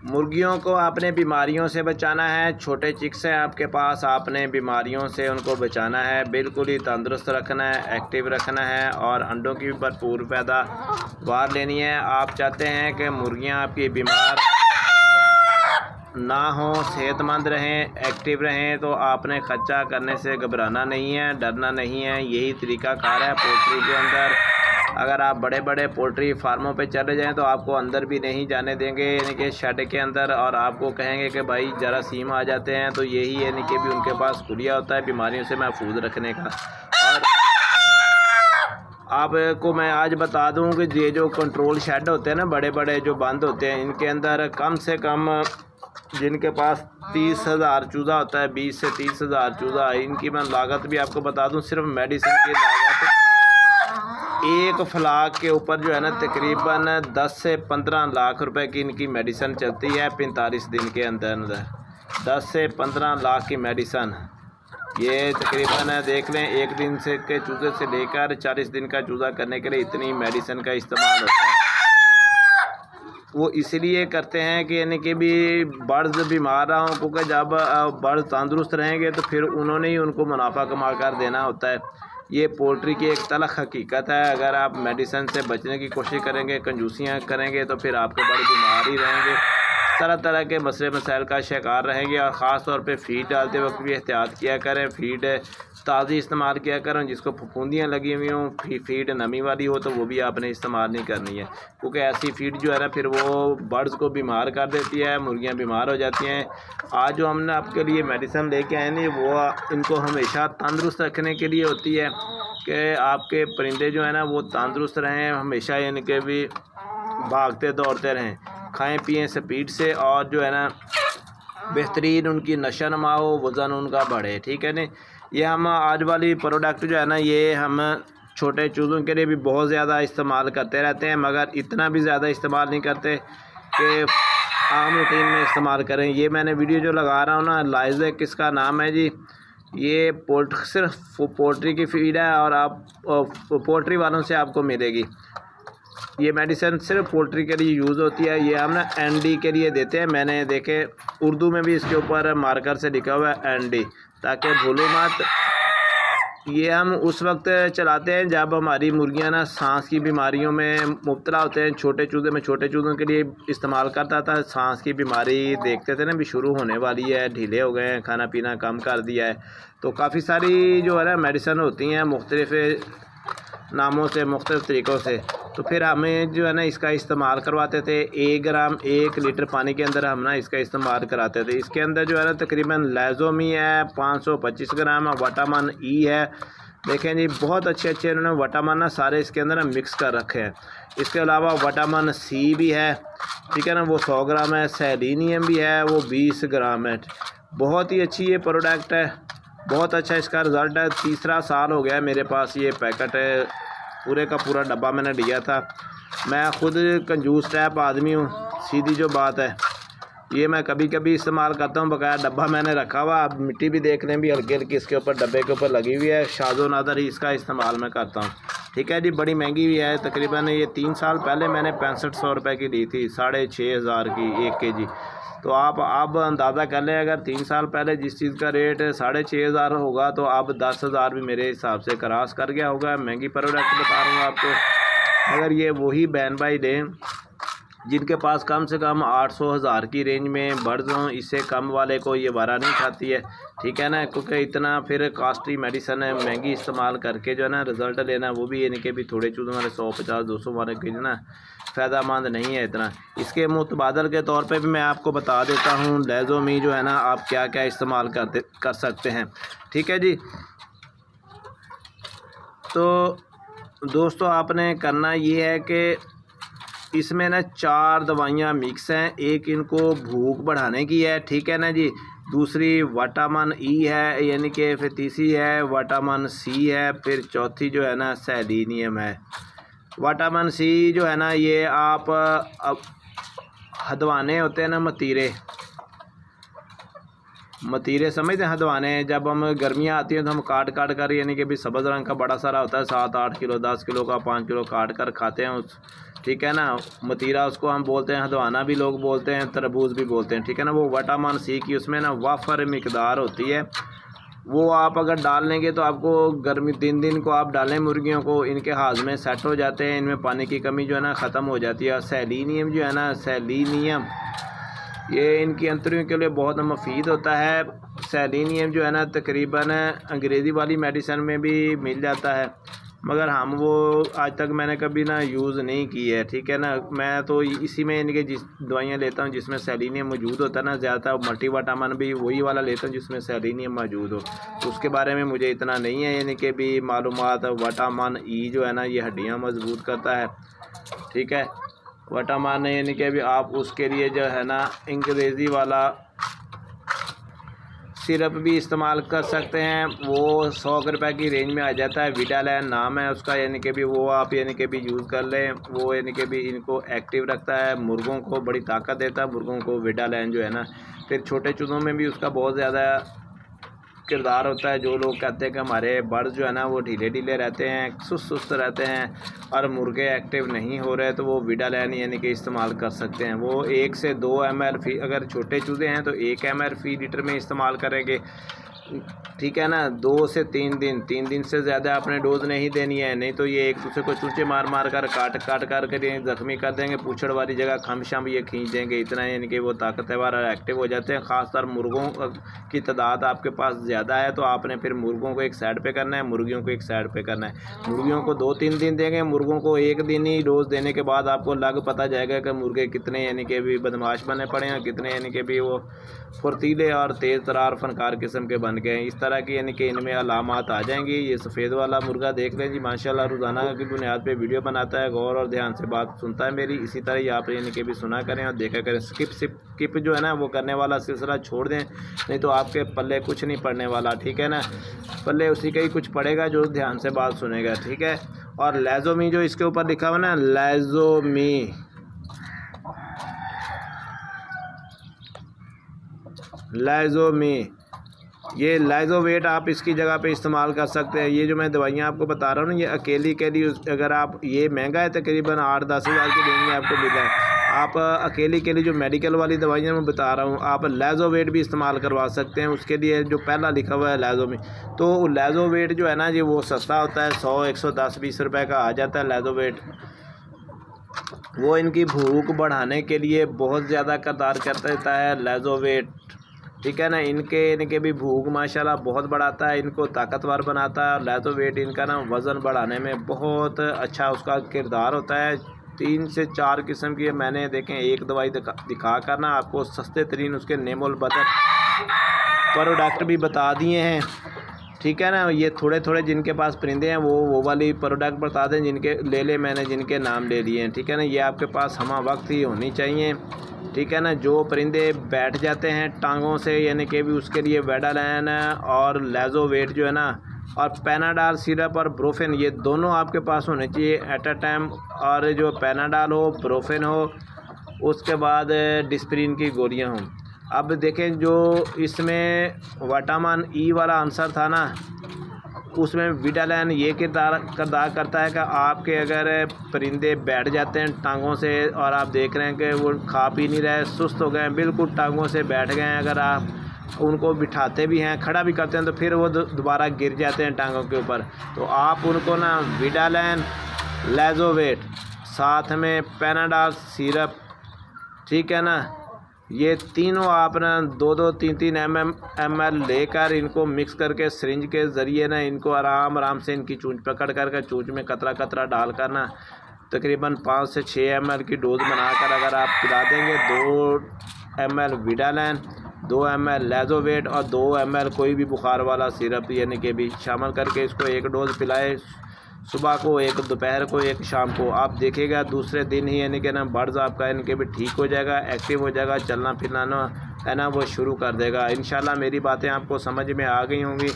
मुर्गियों को आपने बीमारियों से बचाना है। छोटे चिक्स हैं आपके पास, आपने बीमारियों से उनको बचाना है, बिल्कुल ही तंदुरुस्त रखना है, एक्टिव रखना है और अंडों की भी भरपूर पैदावार लेनी है। आप चाहते हैं कि मुर्गियां आपकी बीमार ना हो, सेहतमंद रहें, एक्टिव रहें, तो आपने खर्चा करने से घबराना नहीं है, डरना नहीं है। यही तरीक़ाकार है पोल्ट्री के अंदर। अगर आप बड़े बड़े पोल्ट्री फार्मों पे चले जाएं तो आपको अंदर भी नहीं जाने देंगे, यानी कि शेड के अंदर, और आपको कहेंगे कि भाई जरासीम आ जाते हैं। तो यही यानी कि भी उनके पास खुलिया होता है बीमारियों से महफूज रखने का। और आपको मैं आज बता दूं कि ये जो कंट्रोल शेड होते हैं ना, बड़े बड़े जो बंद होते हैं, इनके अंदर कम से कम जिनके पास 30,000 चूज़ा होता है, 20 से 30,000 चूज़ा, इनकी मैं लागत भी आपको बता दूं। सिर्फ मेडिसिन की लागत एक फ्लाक के ऊपर जो है ना तकरीबन 10 से 15 लाख रुपए की इनकी मेडिसिन चलती है 45 दिन के अंदर अंदर। 10 से 15 लाख की मेडिसिन ये तकरीबन देख लें, एक दिन से के चूज़े से लेकर 40 दिन का चूज़ा करने के लिए इतनी मेडिसिन का इस्तेमाल होता है। वो इसलिए करते हैं कि यानी कि भी बर्ड्स बीमार ना हों, क्योंकि जब बर्ड्स तंदुरुस्त रहेंगे तो फिर उन्होंने ही उनको मुनाफा कमा कर देना होता है। ये पोल्ट्री की एक तलख हकीकत है। अगर आप मेडिसिन से बचने की कोशिश करेंगे, कंजूसियाँ करेंगे, तो फिर आपके बड़े बीमार ही रहेंगे, तरह तरह के मसले मसाइल का शिकार रहेंगे। और ख़ास तौर पे फ़ीड डालते वक्त भी एहतियात किया करें, फ़ीड ताज़ी इस्तेमाल किया करें। जिसको फफूंदियाँ लगी हुई हों, फ़ीड नमी वाली हो, तो वो भी आपने इस्तेमाल नहीं करनी है, क्योंकि ऐसी फ़ीड जो है ना फिर वो बर्ड्स को बीमार कर देती है, मुर्गियाँ बीमार हो जाती हैं। आज जो हमने आपके लिए मेडिसिन लेके आए हैं वो इनको हमेशा तंदुरुस्त रखने के लिए होती है कि आपके परिंदे जो है ना वो तंदुरुस्त रहें हमेशा, यानी कि भी भागते दौड़ते रहें, खाएं पिएं स्पीड से, और जो है ना बेहतरीन उनकी नशा नमा हो, वज़न उनका बढ़े। ठीक है नहीं। ये हम आज वाली प्रोडक्ट जो है ना ये हम छोटे चूज़ों के लिए भी बहुत ज़्यादा इस्तेमाल करते रहते हैं, मगर इतना भी ज़्यादा इस्तेमाल नहीं करते कि आम रूटीन में इस्तेमाल करें। ये मैंने वीडियो जो लगा रहा हूँ ना, लाइज़ेक इसका नाम है जी। ये सिर्फ पोल्ट्री की फीड है और आप पोल्ट्री वालों से आपको मिलेगी। ये मेडिसिन सिर्फ पोल्ट्री के लिए यूज़ होती है। ये हम ना एनडी के लिए देते हैं। मैंने देखे उर्दू में भी इसके ऊपर मार्कर से लिखा हुआ है एनडी, ताकि भूलो मत। ये हम उस वक्त चलाते हैं जब हमारी मुर्गियां ना सांस की बीमारियों में मुब्तला होते हैं। छोटे चूज़ों के लिए इस्तेमाल करता था। सांस की बीमारी देखते थे ना भी शुरू होने वाली है, ढीले हो गए हैं, खाना पीना कम कर दिया है, तो काफ़ी सारी जो है ना मेडिसिन होती हैं मुख्तलिफ नामों से, मुख्तलिफ तरीक़ों से। तो फिर हमें जो है ना इसका इस्तेमाल करवाते थे। 1 ग्राम 1 लीटर पानी के अंदर हम ना इसका इस्तेमाल कराते थे। इसके अंदर जो है ना तकरीबन लाइज़ोमी है 525 ग्राम, विटामिन ई है। देखें जी बहुत अच्छे उन्होंने विटामिन ना सारे इसके अंदर ना मिक्स कर रखे हैं। इसके अलावा विटामिन सी भी है, ठीक है ना, वो 100 ग्राम है। सेलेनियम भी है, वो 20 ग्राम है। बहुत ही अच्छी ये प्रोडक्ट है, बहुत अच्छा इसका रिज़ल्ट है। तीसरा साल हो गया मेरे पास ये पैकेट है, पूरे का पूरा डब्बा मैंने लिया था। मैं ख़ुद कंजूस टाइप आदमी हूँ, सीधी जो बात है। ये मैं कभी कभी इस्तेमाल करता हूँ, बकाया डब्बा मैंने रखा हुआ। अब मिट्टी भी देख लें भी हल्की हल्की इसके ऊपर डब्बे के ऊपर लगी हुई है। शाज़ो नादर ही इसका इस्तेमाल मैं करता हूँ। ठीक है जी। बड़ी महंगी भी है, तकरीबन ये 3 साल पहले मैंने 6500 रुपये की ली थी, 6500 की 1 kg। तो आप अब अंदाज़ा कर लें, अगर 3 साल पहले जिस चीज़ का रेट 6500 होगा तो अब 10,000 भी मेरे हिसाब से क्रॉस कर गया होगा। महंगी प्रोडक्ट बता रहा हूँ आपको। अगर ये वही बहन भाई दें जिनके पास कम से कम 800,000 की रेंज में बर्ड्स हों, इससे कम वाले को ये वारा नहीं खाती है। ठीक है ना, क्योंकि इतना फिर कॉस्टली मेडिसिन है, महंगी इस्तेमाल करके जो है ना रिज़ल्ट लेना, वो भी यानी कि भी थोड़े चूज़ों वाले 150-200 वाले के लिए ना फ़ायदेमंद नहीं है इतना। इसके मुतबादल के तौर पे भी मैं आपको बता देता हूँ लाइज़ोमी जो है ना आप क्या क्या इस्तेमाल कर सकते हैं। ठीक है जी। तो दोस्तों आपने करना ये है कि इसमें ना 4 दवाइयाँ मिक्स हैं। एक इनको भूख बढ़ाने की है, ठीक है ना जी। दूसरी विटामिन ई है, यानी कि फिर तीसरी है विटामिन सी है, फिर चौथी जो है ना सेलेनियम है। विटामिन सी जो है ना ये आप अब हदवाने होते हैं ना, मतीरे समझते हैं हदवाने। जब हम गर्मियाँ आती हैं तो हम काट कर यानी कि भी सब्ज़ रंग का बड़ा सारा होता है, 7-8 किलो 10 किलो का 5 किलो काट कर खाते हैं ठीक है ना। मतीरा उसको हम बोलते हैं, हदवाना भी लोग बोलते हैं, तरबूज भी बोलते हैं, ठीक है ना। वो विटामिन सी की उसमें ना वाफर मिकदार होती है, वो आप अगर डाल लेंगे तो आपको गर्मी दिन को आप डालें मुर्गियों को, इनके हाजमे सेट हो जाते हैं, इनमें पानी की कमी जो है ना ख़त्म हो जाती है। और सेलेनियम जो है ना, सेलेनियम ये इनकी अंतरियों के लिए बहुत मुफीद होता है। सेलेनियम जो है ना तकरीबन अंग्रेज़ी वाली मेडिसिन में भी मिल जाता है, मगर हम वो आज तक मैंने कभी ना यूज़ नहीं की है, ठीक है ना। मैं तो इसी में इनके जिस दवाइयाँ लेता हूँ जिसमें सेलेनियम मौजूद होता है ना, ज़्यादातर मल्टीविटामिन भी वही वाला लेता हूँ जिसमें सेलेनियम मौजूद हो। तो उसके बारे में मुझे इतना नहीं है यानी कि भी मालूमात। विटामिन ई जो है ना ये हड्डियाँ मजबूत करता है, ठीक है। विटामिन यानी कि भी आप उसके लिए जो है ना अंग्रेज़ी वाला सिरप भी इस्तेमाल कर सकते हैं, वो 100 रुपये की रेंज में आ जाता है। विडालैन नाम है उसका, यानी कि भी वो आप यानी कि भी यूज़ कर लें। वो यानी कि भी इनको एक्टिव रखता है, मुर्गों को बड़ी ताकत देता है मुर्गों को विडालैन जो है ना। फिर छोटे चूज़ों में भी उसका बहुत ज़्यादा किरदार होता है। जो लोग कहते हैं कि हमारे बर्ड्स जो है ना वो ढीले ढीले रहते हैं, सुस्त रहते हैं और मुर्गे एक्टिव नहीं हो रहे, तो वो विडालैन यानी कि इस्तेमाल कर सकते हैं। वो 1 से 2 ml फी, अगर छोटे चूज़े हैं तो 1 ml फी लीटर में इस्तेमाल करेंगे, ठीक है ना। 2 से 3 दिन से ज़्यादा आपने डोज नहीं देनी है, नहीं तो ये एक दूसरे को चूचे मार कर काट कर ज़ख्मी कर देंगे, पूछड़ वाली जगह खम शम ये खींच देंगे, इतना यानी कि वो ताकतवर और एक्टिव हो जाते हैं। ख़ासतौर मुर्गों की तादाद आपके पास ज़्यादा है तो आपने फिर मुर्गों को एक साइड पे करना है, मुर्गियों को एक साइड पे करना है। मुर्गियों को 2-3 दिन देंगे, मुर्गों को 1 दिन ही डोज देने के बाद आपको लग पता जाएगा कि मुर्गे कितने यानी कि भी बदमाश बने पड़े हैं, कितने यानी कि भी वो फुर्तीले और तेज़ तरार फनकार किस्म के बन गए हैं। इस तरह की यानी कि इनमें अलामात आ जाएंगी। ये सफ़ेद वाला मुर्गा देख लें जी, माशाल्लाह रोज़ाना की बुनियाद पे वीडियो बनाता है, गौर और ध्यान से बात सुनता है मेरी। इसी तरह ही आप यानी कि भी सुना करें और देखा करें। स्किप जो है ना वो करने वाला सिलसिला छोड़ दें, नहीं तो आपके पल्ले कुछ नहीं पड़ने वाला, ठीक है ना। पल्ले उसी का ही कुछ पड़ेगा जो ध्यान से बात सुनेगा, ठीक है। और लैज़ोमी जो इसके ऊपर लिखा हुआ ना, लाइज़ोमी, ये लाइज़ोवेट आप इसकी जगह पे इस्तेमाल कर सकते हैं। ये जो मैं दवाइयाँ आपको बता रहा हूँ ना, ये अकेली अगर आप, ये महंगा है तकरीबन 8-10 हज़ार की रेंज में आपको मिल जाए। आप अकेली के लिए जो मेडिकल वाली दवाइयाँ मैं बता रहा हूँ, आप लाइज़ोवेट भी इस्तेमाल करवा सकते हैं। उसके लिए जो पहला लिखा हुआ है लाइज़ोमी, तो लाइज़ोवेट जो है ना जी वो सस्ता होता है, 100, 110, 20 रुपये का आ जाता है लाइज़ोवेट। वो इनकी भूख बढ़ाने के लिए बहुत ज़्यादा किरदार करता है लाइज़ोवेट, ठीक है ना। इनके भी भूख माशाल्लाह बहुत बढ़ाता है, इनको ताकतवर बनाता है। लाइज़ोवेट इनका ना वज़न बढ़ाने में बहुत अच्छा उसका किरदार होता है। 3 से 4 किस्म की मैंने देखें, एक दवाई दिखा कर ना आपको सस्ते तरीन उसके नेमोल बदर प्रोडक्ट भी बता दिए हैं, ठीक है ना। ये थोड़े जिनके पास परिंदे हैं वो वाली प्रोडक्ट बता दें, जिनके मैंने जिनके नाम ले लिए हैं, ठीक है ना। ये आपके पास हमा वक्त ही होनी चाहिए, ठीक है ना। जो परिंदे बैठ जाते हैं टांगों से यानी कि भी उसके लिए विडालैन और लाइज़ोवेट जो है ना, और पैनाडाल सिरप और ब्रोफेन, ये दोनों आपके पास होने चाहिए एट अ टाइम। और जो पैनाडाल हो, ब्रोफेन हो, उसके बाद डिस्प्रिन की गोलियां हों। अब देखें जो इसमें विटामिन ई वाला आंसर था ना, उसमें विडालैन ये किरदार करता है कि आपके अगर परिंदे बैठ जाते हैं टांगों से और आप देख रहे हैं कि वो खा पी नहीं रहे, सुस्त हो गए हैं, बिल्कुल टांगों से बैठ गए हैं, अगर आप उनको बिठाते भी हैं, खड़ा भी करते हैं, तो फिर वो दोबारा गिर जाते हैं टांगों के ऊपर, तो आप उनको ना विडालैन, लाइज़ोवेट, साथ में पैनाडाल सिरप, ठीक है ना, ये तीनों आप ना 2-2, 3-3 ml लेकर इनको मिक्स करके सिरिंज के ज़रिए ना इनको आराम से इनकी चूंच पकड़ कर चूंच में कतरा डालकर ना तकरीबन 5 से 6 ml की डोज बनाकर अगर आप पिला देंगे, 2 ml विडालैन, 2 ml लाइज़ोवेट और 2 ml कोई भी बुखार वाला सिरप यानी कि भी शामिल करके इसको एक डोज़ पिलाए, सुबह को एक, दोपहर को एक, शाम को। आप देखिएगा दूसरे दिन ही यानी कि ना बर्ड्स आपका यानी कि भी ठीक हो जाएगा, एक्टिव हो जाएगा, चलना फिरना ना है ना वो शुरू कर देगा। इंशाल्लाह मेरी बातें आपको समझ में आ गई होंगी।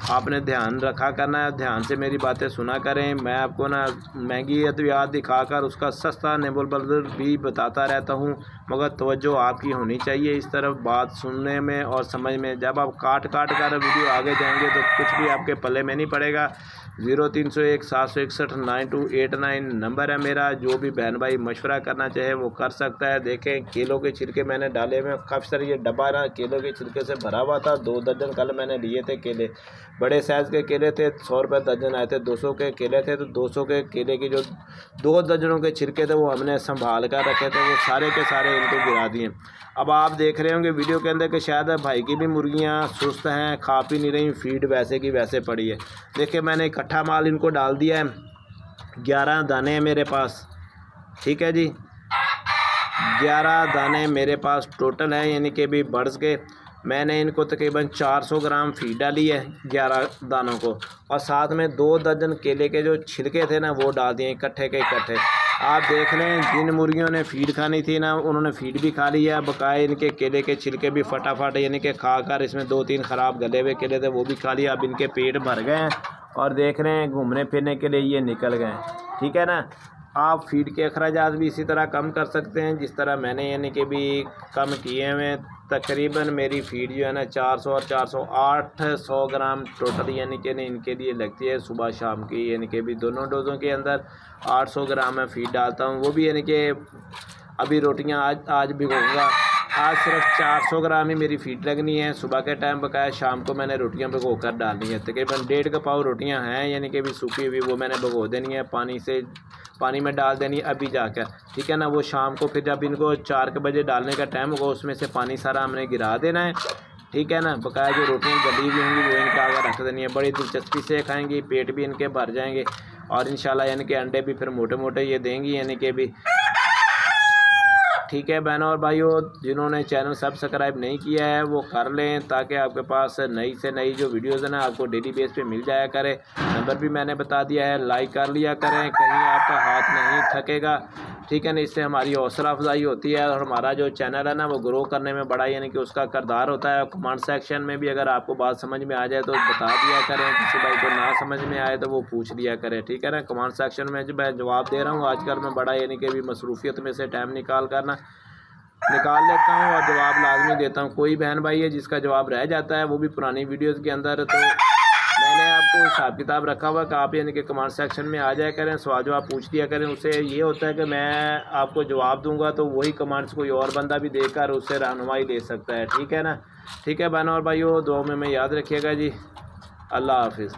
आपने ध्यान रखा करना है, ध्यान से मेरी बातें सुना करें। मैं आपको ना महंगी अद्वियात दिखाकर उसका सस्ता नेबुलाइज़र भी बताता रहता हूँ, मगर तवज्जो आपकी होनी चाहिए इस तरफ बात सुनने में और समझ में। जब आप काट कर वीडियो आगे जाएंगे तो कुछ भी आपके पल्ले में नहीं पड़ेगा। 0301 761 9289 नंबर है मेरा। जो भी बहन भाई मशवरा करना चाहे वो कर सकता है। देखें केलों के छिलके मैंने डाले हुए काफ़ी सारे, ये डब्बा ना केलों के छिलके से भरा हुआ था। 2 दर्जन कल मैंने लिए थे केले, बड़े साइज़ के केले थे, 100 रुपये दर्जन आए थे। 200 के केले थे, तो 200 के केले की जो 2 दर्जनों के छिलके थे वो हमने संभाल कर रखे थे, वो सारे के सारे इनको गिरा दिए। अब आप देख रहे होंगे वीडियो के अंदर कि शायद भाई की भी मुर्गियां सुस्त हैं, खा पी नहीं रही, फीड वैसे की वैसे पड़ी है। देखिए मैंने इकट्ठा माल इनको डाल दिया है, 11 दाने हैं मेरे पास, ठीक है जी, 11 दाने मेरे पास टोटल हैं, यानी कि भी बर्ड्स के। मैंने इनको तकरीबन 400 ग्राम फीड डाली है 11 दानों को, और साथ में 2 दर्जन केले के जो छिलके थे ना वो डाल दिए इकट्ठे के इकट्ठे। आप देख लें जिन मुर्गियों ने फीड खानी थी ना उन्होंने फीड भी खा लिया, बकाए इनके केले के छिलके भी फटाफट यानी कि खाकर, इसमें 2-3 ख़राब गले हुए केले थे वो भी खा लिया। अब इनके पेट भर गए हैं और देख रहे हैं घूमने फिरने के लिए ये निकल गए हैं, ठीक है ना। आप फीड के अखराजात भी इसी तरह कम कर सकते हैं जिस तरह मैंने यानी कि भी कम किए हुए। तकरीबन मेरी फीड जो है ना 400 और 400 800 ग्राम टोटल यानी कि इनके लिए लगती है सुबह शाम की, यानी कि भी दोनों डोज़ों के अंदर 800 ग्राम मैं फीड डालता हूँ। वो भी यानी कि अभी रोटियाँ आज भिगोऊँगा, आज सिर्फ 400 ग्राम ही मेरी फीड लगनी है सुबह के टाइम, बकाया शाम को मैंने रोटियां भिगो कर डालनी है। तकरीबन 1.5 पाव रोटियां हैं यानी कि भी सूखी हुई, वो मैंने भिगो देनी है, पानी में डाल देनी है अभी जाकर, ठीक है ना। वो शाम को फिर जब इनको 4 बजे डालने का टाइम होगा उसमें से पानी सारा हमने गिरा देना है, ठीक है ना। बकाया जो रोटियाँ गली हुई होंगी वो इनका आगे रख देनी है, बड़ी दिलचस्पी से खाएँगी, पेट भी इनके भर जाएंगे और इंशाल्लाह यानी कि अंडे भी फिर मोटे मोटे ये देंगी यानी कि भी, ठीक है। बहनों और भाइयों जिन्होंने चैनल सब्सक्राइब नहीं किया है वो कर लें ताकि आपके पास नई से नई जो वीडियोज़ है ना आपको डेली बेस पे मिल जाया करे। नंबर भी मैंने बता दिया है, लाइक कर लिया करें, कहीं आपका हाथ नहीं थकेगा, ठीक है ना। इससे हमारी हौसला अफजाई होती है और हमारा जो चैनल है ना वो ग्रो करने में बड़ा यानी कि उसका किरदार होता है। कमेंट सेक्शन में भी अगर आपको बात समझ में आ जाए तो बता दिया करें, किसी भाई को ना समझ में आए तो वो पूछ लिया करें, ठीक है ना। कमेंट सेक्शन में जो मैं जवाब दे रहा हूँ आजकल मैं बड़ा यानी कि भी मसरूफियत में से टाइम निकाल लेता हूँ और जवाब लाजमी देता हूँ। कोई बहन भाई है जिसका जवाब रह जाता है वो भी पुरानी वीडियोज़ के अंदर, तो मैंने आपको हिसाब किताब रखा हुआ कि आप यानी कि कमेंट सेक्शन में आ जाया करें, सवाल जवाब पूछ दिया करें। उससे ये होता है कि मैं आपको जवाब दूंगा तो वही कमेंट्स कोई और बंदा भी देखकर उससे रहनुमाई ले सकता है, ठीक है ना। ठीक है बहनों और भाइयों, दुआ में याद रखिएगा जी। अल्लाह हाफिज़।